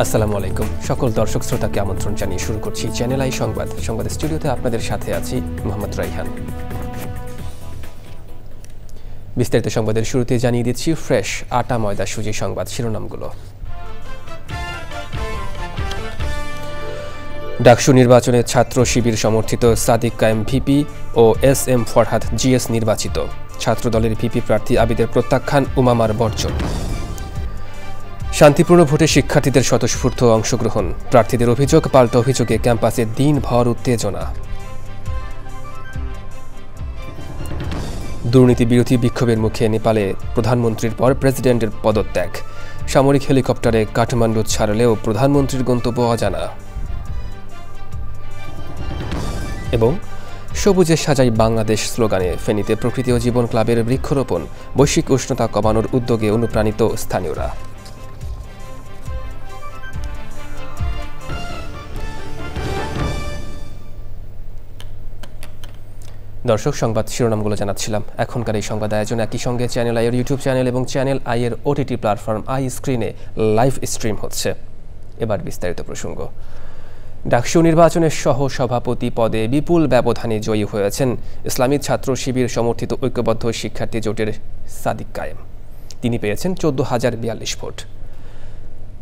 আসসালামু আলাইকুম সকল দর্শক শ্রোতাকে আমন্ত্রণ জানিয়ে শুরু করছি চ্যানেল আই সংবাদ স্টুডিওতে আপনাদের সাথে আছি মোহাম্মদ রাইহান। বিস্তারিত সংবাদের শুরুতে জানিয়ে দিচ্ছি ফ্রেশ আটা ময়দা সুজি সংবাদ শিরোনামগুলো। ডাকসু নির্বাচনে ছাত্র শিবির সমর্থিত সাদিক কায়েম ভিপি ও SM ফরহাদ GS নির্বাচিত। ছাত্রদলের ভিপি প্রার্থী আবিদের প্রত্যাখ্যান, উমামার বর্জন। শান্তিপূর্ণ ভোটে শিক্ষার্থীদের স্বতঃস্ফূর্ত অংশগ্রহণ। প্রার্থীদের অভিযোগ, পাল্টা অভিযোগে ক্যাম্পাসে দিনভর উত্তেজনা। দুর্নীতি বিরোধী বিক্ষোভের মুখে নেপালে প্রধানমন্ত্রীর পর প্রেসিডেন্টের পদত্যাগ। সামরিক হেলিকপ্টারে কাঠমান্ডু ছাড়লেও প্রধানমন্ত্রীর গন্তব্য অজানা। এবং সবুজে সাজাই বাংলাদেশ স্লোগানে ফেনীতে প্রকৃতি ও জীবন ক্লাবের বৃক্ষরোপণ। বৈশ্বিক উষ্ণতা কমানোর উদ্যোগে অনুপ্রাণিত স্থানীয়রা। দর্শক, সংবাদ শিরোনামগুলো জানাচ্ছিলাম। এখনকার এই সংবাদ আয়োজন একই সঙ্গে চ্যানেল আইয়ের ইউটিউব চ্যানেল এবং চ্যানেল আইয়ের OTT প্ল্যাটফর্ম আই স্ক্রিনে লাইভ স্ট্রিম হচ্ছে। এবার বিস্তারিত প্রসঙ্গ। ডাকসু নির্বাচনের সহ সভাপতি পদে বিপুল ব্যবধানে জয়ী হয়েছেন ইসলামী ছাত্র শিবির সমর্থিত ঐক্যবদ্ধ শিক্ষার্থী জোটের সাদিক কায়েম। তিনি পেয়েছেন 14,042 ভোট।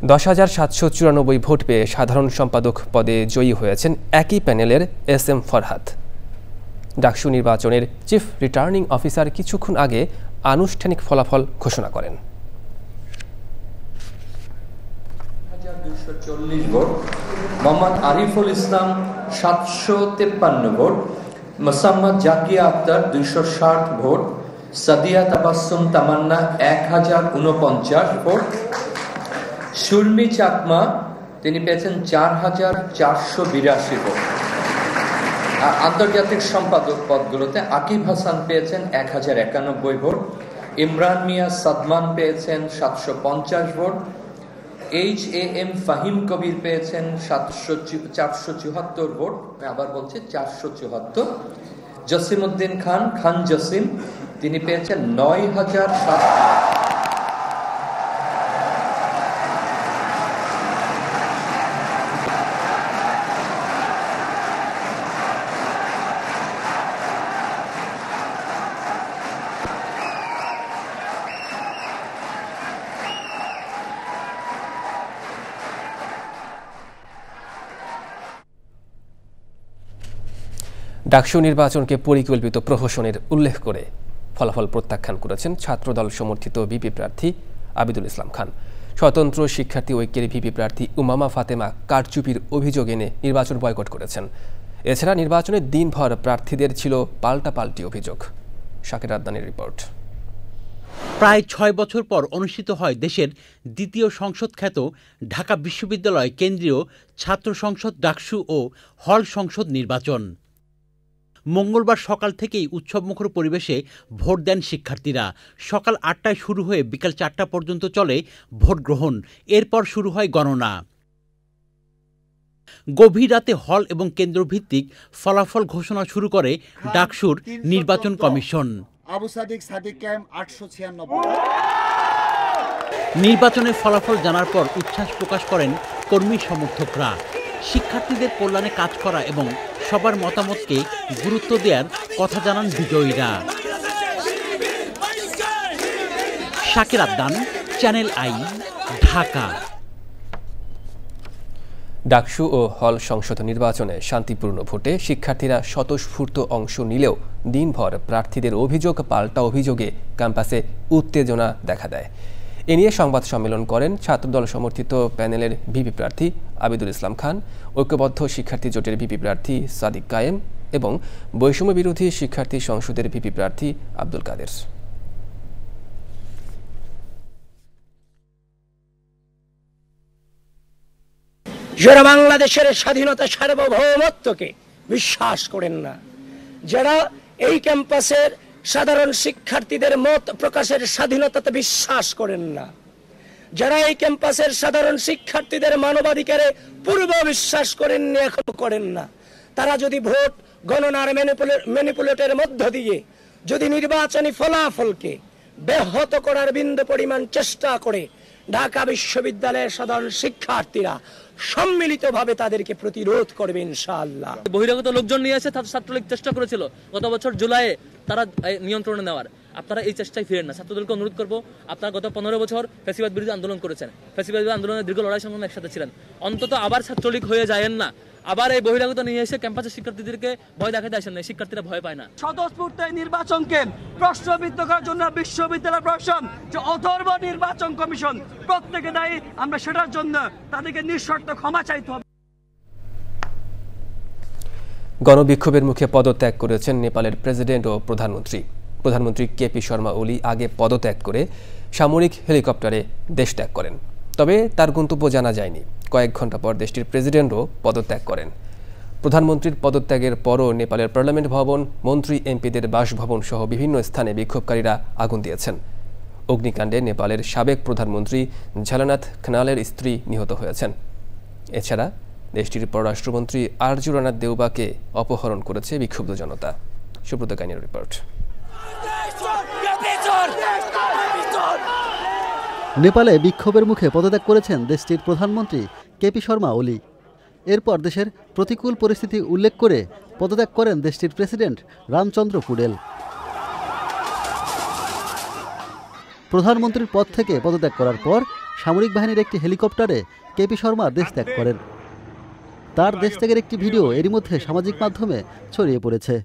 10,794 ভোট পেয়ে সাধারণ সম্পাদক পদে জয়ী হয়েছেন একই প্যানেলের SM ফরহাদ। ডাকসু নির্বাচনের চিফ রিটার্নিং অফিসার কিছুক্ষণ আগে আনুষ্ঠানিক ফলাফল ঘোষণা করেন। 1240 vote, Mohammad Ariful Islam 753 vote, Mosammat Zakia Akter 260 vote, Sadia Tabassum তামান্না 1049 ভোট, সুরমি চাকমা তিনি পেয়েছেন 4,482 ভোট। আর আন্তর্জাতিক সম্পাদক পদগুলোতে আকিব হাসান পেয়েছেন 1091 ভোট, ইমরান মিয়া সাদমান পেয়েছেন 750 ভোট, HAM ফাহিম কবির পেয়েছেন 474 ভোট, আবার বলছে 474। জসিমউদ্দিন খান জসিম তিনি পেয়েছেন 9,700। ডাকসু নির্বাচনকে পরিকল্পিত প্রহসনের উল্লেখ করে ফলাফল প্রত্যাখ্যান করেছেন ছাত্রদল সমর্থিত ভিপি প্রার্থী আবিদুল ইসলাম খান। স্বতন্ত্র শিক্ষার্থী ঐক্যের ভিপি প্রার্থী উমামা ফাতেমা কারচুপির অভিযোগ এনে নির্বাচন বয়কট করেছেন। এছাড়া নির্বাচনের দিনভর প্রার্থীদের ছিল পাল্টাপাল্টি অভিযোগ। শাকির আদনানের রিপোর্ট। প্রায় 6 বছর পর অনুষ্ঠিত হয় দেশের দ্বিতীয় সংসদ খ্যাত ঢাকা বিশ্ববিদ্যালয় কেন্দ্রীয় ছাত্র সংসদ ডাকসু ও হল সংসদ নির্বাচন। মঙ্গলবার সকাল থেকেই উৎসবমুখর পরিবেশে ভোট দেন শিক্ষার্থীরা। সকাল 8টায় শুরু হয়ে বিকাল 4টা পর্যন্ত চলে ভোট গ্রহণ। এরপর শুরু হয় গণনা। গভীর রাতে হল এবং কেন্দ্রভিত্তিক ফলাফল ঘোষণা শুরু করে ডাকসুর নির্বাচন কমিশন। আবু সাদিক কায়েম 896। নির্বাচনের ফলাফল জানার পর উচ্ছ্বাস প্রকাশ করেন কর্মী সমর্থকরা। শিক্ষার্থীদের কল্যাণে কাজ করা এবং সবার মতামতকে গুরুত্ব দেওয়ার কথা জানান বিজয়ীরা। Shakir Adnan, channel I, Dhaka. ডাকসু ও হল সংসদ নির্বাচনে শান্তিপূর্ণ ভোটে শিক্ষার্থীরা স্বতঃস্ফূর্ত অংশ নিলেও দিনভর প্রার্থীদের অভিযোগ, পাল্টা অভিযোগে ক্যাম্পাসে উত্তেজনা দেখা দেয়। এ নিয়ে সংবাদ সম্মেলন করেন ছাত্রদল সমর্থিত প্যানেলের ভিপি প্রার্থী আবিদুল ইসলাম খান, ঐক্যবদ্ধ শিক্ষার্থী জোটের ভিপি প্রার্থী সাদিক কায়েম এবং বৈষম্য বিরোধী শিক্ষার্থী সংসদের ভিপি প্রার্থী আব্দুল কাদের। যারা বাংলাদেশের স্বাধীনতা সার্বভৌমত্বকে বিশ্বাস করেন না, যারা এই ক্যাম্পাসের সাধারণ শিক্ষার্থীদের মত প্রকাশের স্বাধীনতাতে বিশ্বাস করেন না, যারা এই ক্যাম্পাসের সাধারণ শিক্ষার্থীদের মানবাধিকারে পূর্ব বিশ্বাস করেননি, এখন করেন না, তারা যদি ভোট গণনার ম্যানিপুলেটের মধ্য দিয়ে যদি নির্বাচনী ফলাফলকে ব্যাহত করার বিন্দু পরিমাণ চেষ্টা করে ঢাকা বিশ্ববিদ্যালয়ের সাধারণ শিক্ষার্থীরা সম্মিলিতভাবে তাদেরকে প্রতিরোধ করবে ইনশাআল্লাহ। বহিরাগত লোকজন নিয়ে এসে ছাত্রলীগ চেষ্টা করেছিল গত বছর জুলাইয়ে তারা নিয়ন্ত্রণে নেওয়ার। আপনারা এই চেষ্টায় ফিরেন না। ছাত্রদলকে অনুরোধ করবো, আপনারা গত 15 বছর ফ্যাসিবাদ বিরোধী আন্দোলন করেছেন, ফ্যাসিবাদ বিরোধী আন্দোলনের দীর্ঘ লড়াই সংগ্রামে একসাথে ছিলেন। অন্তত আবার ছাত্রলীগ হয়ে যায়েন না, আবার এই বহিরাগত নিয়ে এসে ক্যাম্পাসের শিক্ষার্থীদেরকে ভয় দেখাতে আসেন না। শিক্ষার্থীরা ভয় পায় না। স্বতঃস্ফূর্ত এই নির্বাচনকে প্রশ্নবিদ্ধ করার জন্য বিশ্ববিদ্যালয় প্রশাসন যে অথর্ব নির্বাচন কমিশন প্রত্যেকে দায়ী, আমরা সেটার জন্য তাদেরকে নিঃশর্ত ক্ষমা চাইতে হবে। গণবিক্ষোভের মুখে পদত্যাগ করেছেন নেপালের প্রেসিডেন্ট ও প্রধানমন্ত্রী। প্রধানমন্ত্রী কেপি শর্মা ওলি আগে পদত্যাগ করে সামরিক হেলিকপ্টারে দেশ ত্যাগ করেন। তবে তার গন্তব্য জানা যায়নি। কয়েক ঘন্টা পর দেশটির প্রেসিডেন্টও পদত্যাগ করেন। প্রধানমন্ত্রীর পদত্যাগের পরও নেপালের পার্লামেন্ট ভবন, মন্ত্রী এমপিদের বাসভবন সহ বিভিন্ন স্থানে বিক্ষোভকারীরা আগুন দিয়েছেন। অগ্নিকাণ্ডে নেপালের সাবেক প্রধানমন্ত্রী ঝালানাথ খানালের স্ত্রী নিহত হয়েছেন। এছাড়া দেশটির পররাষ্ট্রমন্ত্রী আরজুরানাথ দেউবাকে অপহরণ করেছে বিক্ষুব্ধ জনতা। সুব্রত কাইনের রিপোর্ট। নেপালে বিক্ষোভের মুখে পদত্যাগ করেছেন দেশটির প্রধানমন্ত্রী কেপি শর্মা ওলি। এরপর দেশের প্রতিকূল পরিস্থিতি উল্লেখ করে পদত্যাগ করেন দেশটির প্রেসিডেন্ট রামচন্দ্র পুডেল। প্রধানমন্ত্রীর পদ থেকে পদত্যাগ করার পর সামরিক বাহিনীর একটি হেলিকপ্টারে কেপি শর্মা দেশ ত্যাগ করেন। তার দেশ ত্যাগের একটি ভিডিও এরই মধ্যে সামাজিক মাধ্যমে ছড়িয়ে পড়েছে।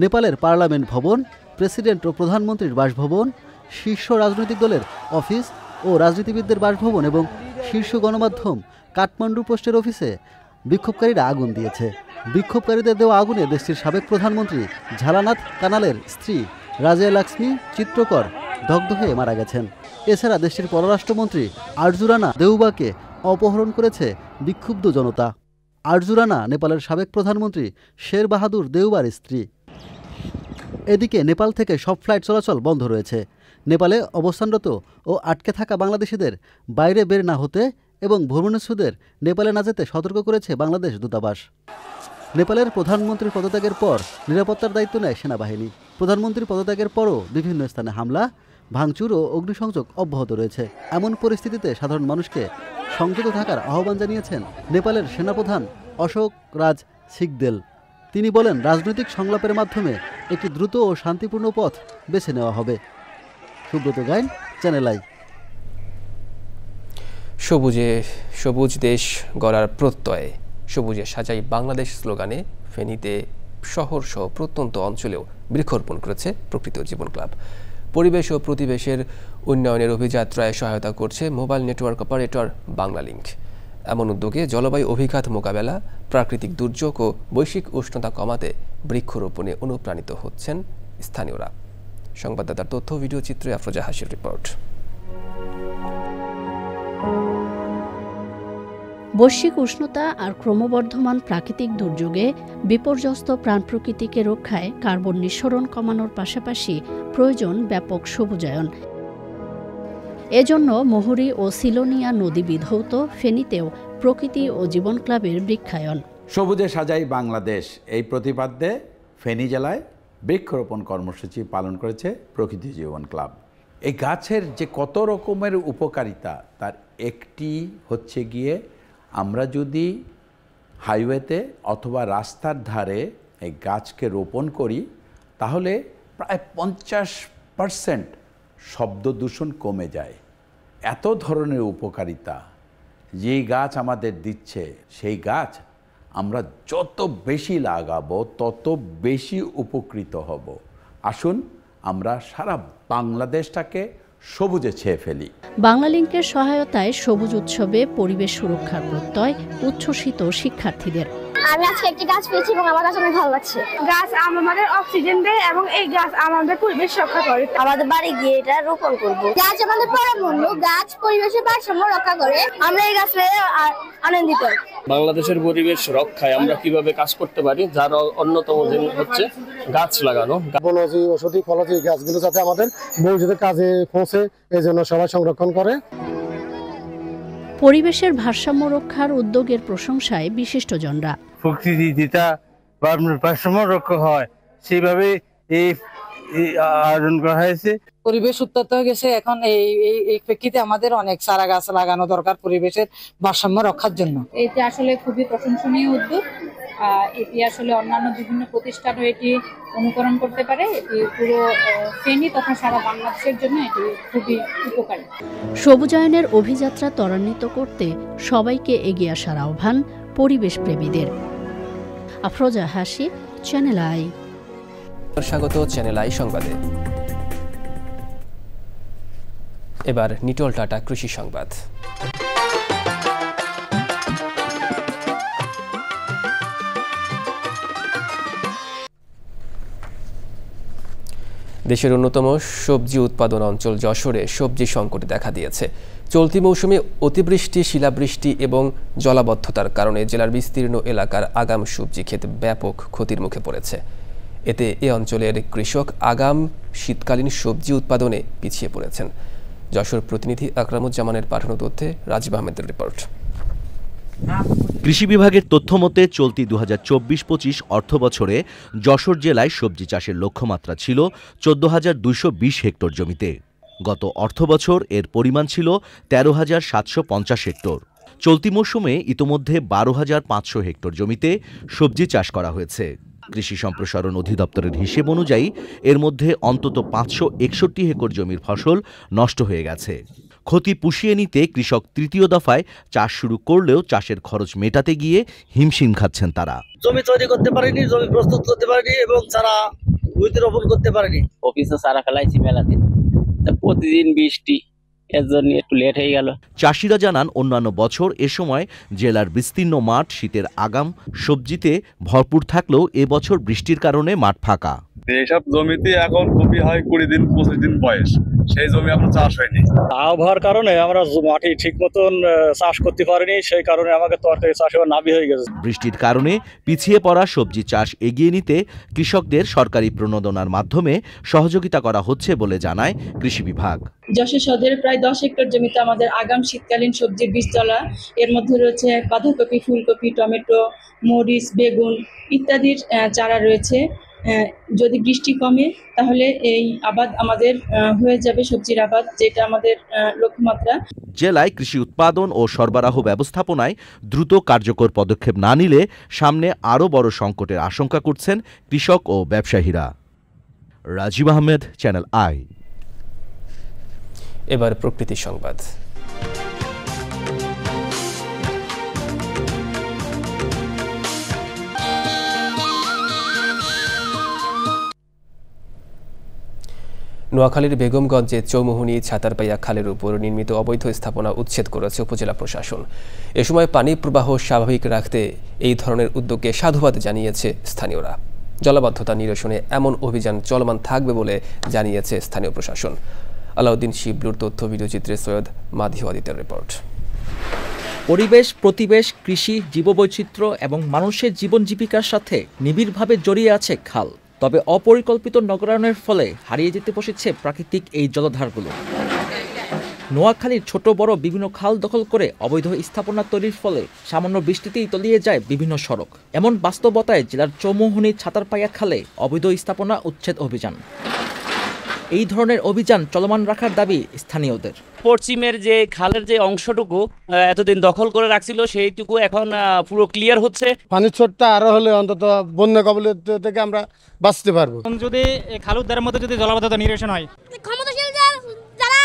নেপালের পার্লামেন্ট ভবন, প্রেসিডেন্ট ও প্রধানমন্ত্রীর বাসভবন, শীর্ষ রাজনৈতিক দলের অফিস ও রাজনীতিবিদদের বাসভবন এবং শীর্ষ গণমাধ্যম কাঠমান্ডু পোস্টের অফিসে বিক্ষোভকারীরা আগুন দিয়েছে। বিক্ষোভকারীদের দেওয়া আগুনে দেশটির সাবেক প্রধানমন্ত্রী ঝালানাথ কানালের স্ত্রী রাজিয়া লাক্সমি চিত্রকর দগ্ধ হয়ে মারা গেছেন। এছাড়া দেশটির পররাষ্ট্রমন্ত্রী আরজুরানা দেউবাকে অপহরণ করেছে বিক্ষুব্ধ জনতা। আরজুরানা নেপালের সাবেক প্রধানমন্ত্রী শের বাহাদুর দেউবার স্ত্রী। এদিকে নেপাল থেকে সব ফ্লাইট চলাচল বন্ধ রয়েছে। নেপালে অবস্থানরত ও আটকে থাকা বাংলাদেশিদের বাইরে বের না হতে এবং ভ্রমণেচ্ছুদের নেপালে না যেতে সতর্ক করেছে বাংলাদেশ দূতাবাস। নেপালের প্রধানমন্ত্রীর পদত্যাগের পর নিরাপত্তার দায়িত্ব নেয় সেনাবাহিনী। প্রধানমন্ত্রীর পদত্যাগের পরও বিভিন্ন স্থানে হামলা, ভাঙচুর ও অগ্নিসংযোগ অব্যাহত রয়েছে। এমন পরিস্থিতিতে সাধারণ মানুষকে সংযত থাকার আহ্বান জানিয়েছেন নেপালের সেনাপ্রধান অশোক রাজ সিকদেল। তিনি বলেন, রাজনৈতিক সংলাপের মাধ্যমে একটি দ্রুত ও শান্তিপূর্ণ পথ বেছে নেওয়া হবে। Subrata Gain, channel I. সবুজ দেশ গড়ার প্রত্যয়ে সবুজে সাজাই বাংলাদেশ স্লোগানে ফেনীতে শহর সহ প্রত্যন্ত অঞ্চলেও বৃক্ষরোপণ করেছে প্রকৃতি ও জীবন ক্লাব। পরিবেশ ও প্রতিবেশের উন্নয়নের অভিযাত্রায় সহায়তা করছে মোবাইল নেটওয়ার্ক অপারেটর বাংলালিংক। এমন উদ্যোগে জলবায়ু অভিঘাত মোকাবেলা, প্রাকৃতিক দুর্যোগ ও বৈশ্বিক উষ্ণতা কমাতে বৃক্ষরোপণে অনুপ্রাণিত হচ্ছেন স্থানীয়রা। সংবাদদাতার তথ্য, ভিডিও চিত্রে আফরোজা হাসির রিপোর্ট। বৈশ্বিক উষ্ণতা আর ক্রমবর্ধমান প্রাকৃতিক দুর্যোগে বিপর্যস্ত প্রাণ প্রকৃতিকে রক্ষায় কার্বন নিঃসরণ কমানোর পাশাপাশি প্রয়োজন ব্যাপক সবুজায়ন। এজন্য মুহুরী ও সিলোনিয়া নদী বিধৌত ফেনীতেও প্রকৃতি ও জীবন ক্লাবের বৃক্ষায়ন। সবুজে সাজাই বাংলাদেশ এই প্রতিপাদ্যে ফেনী জেলায় বৃক্ষরোপণ কর্মসূচি পালন করেছে প্রকৃতি জীবন ক্লাব। এই গাছের যে কত রকমের উপকারিতা, তার একটি হচ্ছে গিয়ে আমরা যদি হাইওয়েতে অথবা রাস্তার ধারে এই গাছকে রোপণ করি তাহলে প্রায় 50% শব্দ দূষণ কমে যায়। এত ধরনের উপকারিতা যেই গাছ আমাদের দিচ্ছে, সেই গাছ আমরা যত বেশি লাগাবো তত বেশি উপকৃত হব। আসুন আমরা সারা বাংলাদেশটাকে সবুজে ছেয়ে ফেলি। বাংলালিংকের সহায়তায় সবুজ উৎসবে পরিবেশ সুরক্ষার প্রত্যয় উচ্ছ্বসিত শিক্ষার্থীদের। আমি আজকে একটি গাছ পেয়েছি এবং আমার কাছে অনেক ভালো লাগছে। গাছ আমাদের অক্সিজেন দেয় এবং এই গাছ আমাদের পরিবেশ রক্ষা করে। আমাদের বাড়ি গিয়ে এটা রোপণ করব। গাছ আমাদের পরমূল্য, গাছ পরিবেশের ভারসাম্য রক্ষা করে। আমরা এই গাছ পেয়ে আনন্দিত। বাংলাদেশের পরিবেশ রক্ষায় আমরা কিভাবে কাজ করতে পারি, যার অন্যতম হচ্ছে গাছ লাগানো। বনজি, ঔষধি, ফলজি গাছগুলো যাতে আমাদের ভবিষ্যতে কাজে পৌঁছে, এই জন্য সবাই সংরক্ষণ করে। পরিবেশের ভারসাম্য রক্ষার উদ্যোগের প্রশংসায় বিশিষ্টজনরা। প্রকৃতি যেটা ভারসাম্য রক্ষা হয় সেইভাবে এই আয়োজন করা হয়েছে। পরিবেশ উত্তপ্ত হয়ে গেছে। এখন এই প্রেক্ষিতে আমাদের অনেক চারা গাছ লাগানো দরকার পরিবেশের ভারসাম্য রক্ষার জন্য। এটি আসলে খুবই প্রশংসনীয় উদ্যোগ। এটি আসলে অন্যান্য বিভিন্ন প্রতিষ্ঠানও এটি অনুকরণ করতে পারে। এটি পুরো ফেনী তথা সারা বাংলাদেশের জন্য এটি খুবই উপকারী। সবুজায়নের অভিযাত্রা ত্বরান্বিত করতে সবাইকে এগিয়ে আসার আহ্বান পরিবেশ প্রেমীদের। আফরোজা হাসি, চ্যানেল আই। স্বাগত চ্যানেল আই সংবাদে। এবার নিটল টাটা কৃষি সংবাদ। দেশের অন্যতম সবজি উৎপাদন অঞ্চল যশোরে সবজি সংকট দেখা দিয়েছে। চলতি মৌসুমে অতিবৃষ্টি, শিলাবৃষ্টি এবং জলাবদ্ধতার কারণে জেলার বিস্তীর্ণ এলাকার আগাম সবজি ক্ষেত ব্যাপক ক্ষতির মুখে পড়েছে। এতে এ অঞ্চলের কৃষক আগাম শীতকালীন সবজি উৎপাদনে পিছিয়ে পড়েছেন। যশোর প্রতিনিধি আকরামুজ্জামানের পাঠানো তথ্যে রাজীব আহমেদের রিপোর্ট। কৃষি বিভাগের তথ্য মতে চলতি ২০২৪-২৫ অর্থ বছরে যশোর জেলায় সবজি চাষের লক্ষ্যমাত্রা ছিল ১৪,২২০ হেক্টর জমিতে। গত অর্থ বছর এর পরিমাণ ছিল ১৩,৭৫০ হেক্টর। চলতি মৌসুমে ইতোমধ্যে ১২,৫০০ হেক্টর জমিতে সবজি চাষ করা হয়েছে। কৃষি সম্প্রসারণ অধিদপ্তরের হিসেব অনুযায়ী এর মধ্যে অন্তত ৫৬১ একর জমির ফসল নষ্ট হয়ে গেছে। ক্ষতি পুষিয়ে নিতে কৃষক তৃতীয় দফায় চাষ শুরু করলেও চাষের খরচ মেটাতে গিয়ে হিমশিম খাচ্ছেন তারা। জমি তৈরি করতে পারেনি, জমি প্রস্তুত করতে পারেনি এবং চারা ভুঁইতে রোপণ করতে পারেনি। অফিসে চারা ফেলাইছি মেলাতে, প্রতিদিন বৃষ্টি, এর জন্য একটু লেট হয়ে গেল। চাষিরা জানান অন্যান্য বছর এ সময় জেলার বিস্তীর্ণ মাঠ শীতের আগাম সবজিতে ভরপুর থাকলেও এবছর বৃষ্টির কারণে মাঠ ফাঁকা। এইসব জমিতে এখন কপি হয় 20 দিন 25 দিন বয়স, সেই জমি এখন চাষ হয়নি। আবহাওয়ার কারণে আমরা মাটি ঠিক মতন চাষ করতে পারিনি, সেই কারণে আমাকে তরকারি চাষ নাবি হয়ে গেছে। বৃষ্টির কারণে পিছিয়ে পড়া সবজি চাষ এগিয়ে নিতে কৃষকদের সরকারি প্রণোদনার মাধ্যমে সহযোগিতা করা হচ্ছে বলে জানায় কৃষি বিভাগ। যশোর সদরের প্রায় 10 হেক্টর জমিতে আমাদের আগাম শীতকালীন সবজির বীজতলা, এর মধ্যে রয়েছে বাঁধাকপি, ফুলকপি, টমেটো, মরিচ, বেগুন ইত্যাদির চারা রয়েছে। যদি বৃষ্টি কমে তাহলে এই আবাদ আমাদের হয়ে যাবে, সবজির আবাদ, যেটা আমাদের লক্ষ্যমাত্রা। জেলায় কৃষি উৎপাদন ও সরবরাহ ব্যবস্থাপনায় দ্রুত কার্যকর পদক্ষেপ না নিলে সামনে আরও বড় সংকটের আশঙ্কা করছেন কৃষক ও ব্যবসায়ীরা। Rajib Ahmed, channel I. এবার প্রকৃতি সংবাদ। নোয়াখালীর বেগমগঞ্জে চৌমুহনী ছাতারপাইয়া খালের উপর নির্মিত অবৈধ স্থাপনা উচ্ছেদ করেছে উপজেলা প্রশাসন। এ সময় পানি প্রবাহ স্বাভাবিক রাখতে এই ধরনের উদ্যোগকে সাধুবাদ জানিয়েছে স্থানীয়রা। জলাবদ্ধতা নিরসনে এমন অভিযান চলমান থাকবে বলে জানিয়েছে স্থানীয় প্রশাসন। আলাউদ্দিন শিবলুর তথ্য, ভিডিওচিত্রে সৈয়দ মাধিওয়াদিতের রিপোর্ট। পরিবেশ, প্রতিবেশ, কৃষি, জীববৈচিত্র্য এবং মানুষের জীবন জীবিকার সাথে নিবিড়ভাবে জড়িয়ে আছে খাল। তবে অপরিকল্পিত নগরায়নের ফলে হারিয়ে যেতে বসেছে প্রাকৃতিক এই জলাধারগুলো। নোয়াখালীর ছোট বড় বিভিন্ন খাল দখল করে অবৈধ স্থাপনা তৈরির ফলে সামান্য বৃষ্টিতেই তলিয়ে যায় বিভিন্ন সড়ক। এমন বাস্তবতায় জেলার চৌমুহনী ছাতারপাইয়া খালে অবৈধ স্থাপনা উচ্ছেদ অভিযান। এই ধরনের অভিযান চলমান রাখার দাবি স্থানীয়দের। পশ্চিমের যে খালের যে অংশটুকু এতদিন দখল করে রাখছিল সেইটুকু এখন পুরো ক্লিয়ার হচ্ছে। পানির ছোটটা আরো হলে অন্তত বন্যা কবলিত থেকে আমরা বাঁচতে পারবো। যদি খালুদ্দারের মধ্যে যদি জলাবদ্ধতা নিরসন হয়, ক্ষমতাশীল যারা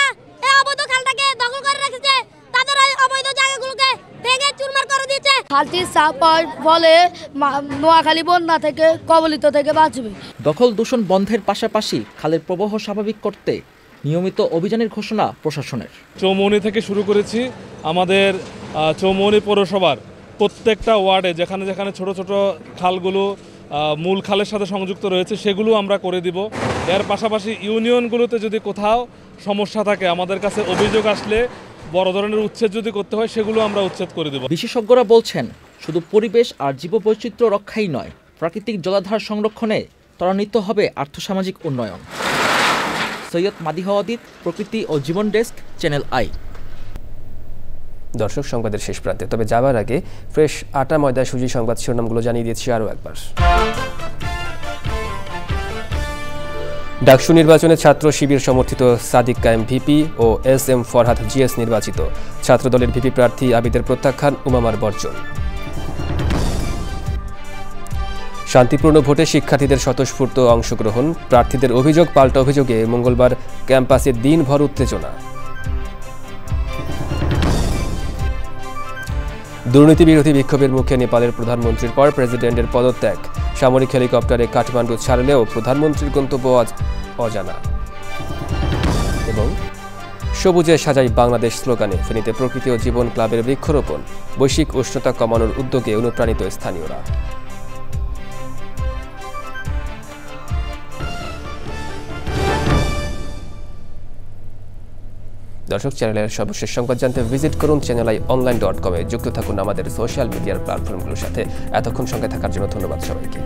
এই অবৈধ খালটাকে দখল করে রেখেছে তাদের ওই অবৈধ জায়গাগুলোকে ভেঙে চুরমার করে দিয়েছে। খালটির চাপার ফলে নোয়াখালী বন্যা থেকে কবলিত থেকে বাঁচবে। দখল দূষণ বন্ধের পাশাপাশি খালের প্রবাহ স্বাভাবিক করতে নিয়মিত অভিযানের ঘোষণা প্রশাসনের। চৌমুহনী থেকে শুরু করেছি, আমাদের চৌমুহনী পৌরসভার প্রত্যেকটা ওয়ার্ডে যেখানে যেখানে ছোট ছোট খালগুলো মূল খালের সাথে সংযুক্ত রয়েছে সেগুলো আমরা করে দিব। এর পাশাপাশি ইউনিয়নগুলোতে যদি কোথাও সমস্যা থাকে, আমাদের কাছে অভিযোগ আসলে বড় ধরনের উচ্ছেদ যদি করতে হয় সেগুলো আমরা উচ্ছেদ করে দেব। বিশেষজ্ঞরা বলছেন শুধু পরিবেশ আর জীববৈচিত্র্য রক্ষাই নয়, প্রাকৃতিক জলাধার সংরক্ষণে ত্বরান্বিত হবে আর্থসামাজিক উন্নয়ন। সৈয়দ মাদিহাওয়াদিত, প্রকৃতি ও জীবন ডেস্ক, চ্যানেল আই। দর্শক, সংবাদের শেষ প্রান্তে, তবে যাবার আগে ফ্রেশ আটা ময়দা সুজি সংবাদ শিরোনামগুলো জানিয়ে দিচ্ছি আরও একবার। ডাকসু নির্বাচনে ছাত্র শিবির সমর্থিত সাদিক কায়েম ভিপি ও SM ফরহাদ GS নির্বাচিত। ছাত্রদলের ভিপি প্রার্থী আবিদের প্রত্যাখ্যান, উমামার বর্জন। শান্তিপূর্ণ ভোটে শিক্ষার্থীদের স্বতঃস্ফূর্ত অংশগ্রহণ, প্রার্থীদের অভিযোগ পাল্টা অভিযোগে মঙ্গলবার ক্যাম্পাসে দিনভর উত্তেজনা। দুর্নীতি বিরোধী বিক্ষোভের মুখে নেপালের প্রধানমন্ত্রীর পর প্রেসিডেন্টের পদত্যাগ। সামরিক হেলিকপ্টারে কাঠমান্ডু ছাড়লেও প্রধানমন্ত্রীর গন্তব্য অজানা। এবং সবুজে সাজাই বাংলাদেশ স্লোগানে ফেনীতে প্রকৃতি ও জীবন ক্লাবের বৃক্ষরোপণ। বৈশ্বিক উষ্ণতা কমানোর উদ্যোগে অনুপ্রাণিত স্থানীয়রা। দর্শক, চ্যানেলের সর্বশেষ সংবাদ জানতে ভিজিট করুন channelionline.com-এ। যুক্ত থাকুন আমাদের সোশ্যাল মিডিয়ার প্ল্যাটফর্মগুলোর সাথে। এতক্ষণ সঙ্গে থাকার জন্য ধন্যবাদ সবাইকে।